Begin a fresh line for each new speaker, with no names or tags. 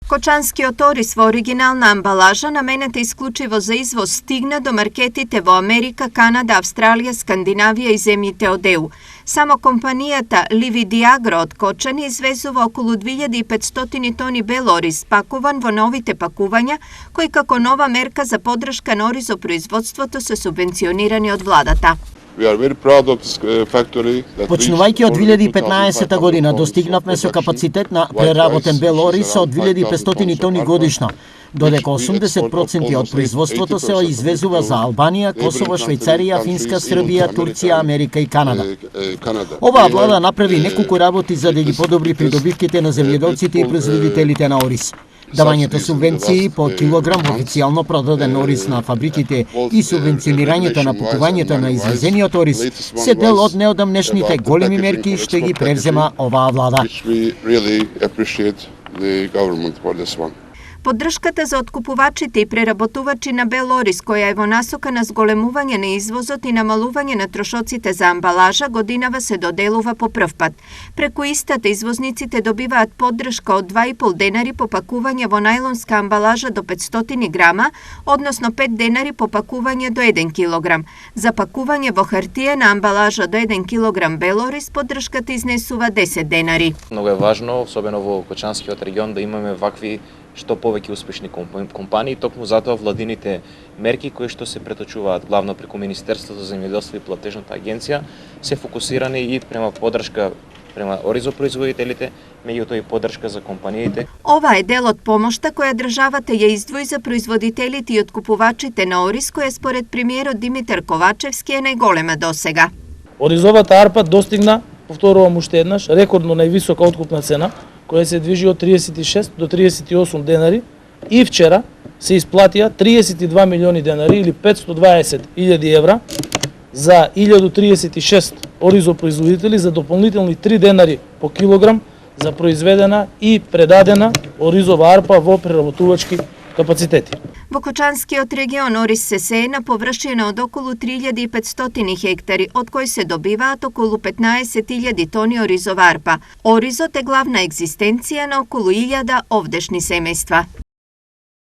Kočanski orisva, originalna ambalaža nameneta isključivo za izvoz, stigne do marketite во Америка, Канада, Австралија, Скандинавија и земјите од ЕУ. Само компанијата Lividiagro од Кочани извезува околу 2500 тони бел ориз, пакуван во новите пакувања, кои како нова мерка за подршка на оризопроизводството се субвенционирани од владата.
Почнувајќи од 2015 година достигнавме со капацитет на преработен бел ориз од 2500 тони годишно, додека 80% од производството се извезува за Албанија, Косово, Швајцарија, Финска, Србија, Турција, Америка и Канада. Оваа влада направи неколку работи за да ги подобри придобивките на земјоделците и производителите на ориз. Давањето субвенции по килограм официјално продаден ориз на фабриките и субвенционирањето на пакувањето на извезениот ориз се дел од неодамнешните големи мерки што ги превзема оваа влада.
Поддршката за откупувачите и преработувачи на бел ориз, која е во насока на зголемување на извозот и намалување на трошоците за амбалажа, годинава се доделува по прв пат. Преку истата извозниците добиваат поддршка од 2,5 денари по пакување во најлонска амбалажа до 500 грама, односно 5 денари по пакување до 1 килограм. За пакување во хартиена амбалажа до 1 килограм бел ориз, поддршката изнесува 10 денари.
Многу е важно, особено во Кочанскиот регион, да имаме вакви што повеќе успешни компании, токму затоа владините мерки кои што се преточуваат главно преку Министерството за земјоделство и платежната агенција се фокусирани и према поддршка према оризопроизводителите, меѓутоа и поддршка за компаниите.
Ова е дел од помошта која државата ја издвои за производителите и откупувачите на ориз, која според премиерот Димитар Ковачевски е најголема досега.
Оризовата арпа достигна, повторувам уште еднаш, рекордно највисока откупна цена, која се движи од 36 до 38 денари, и вчера се исплатија 32 милиони денари или 520.000 евра за 1036 оризопроизводители за дополнителни 3 денари по килограм за произведена и предадена оризова арпа во преработувачки капацитети.
Во Кочанскиот регион ориз се сее на површина од околу 3500 хектари, од кои се добиваат околу 15.000 тони оризова арпа. Оризот е главна екзистенција на околу 1000 овдешни семејства.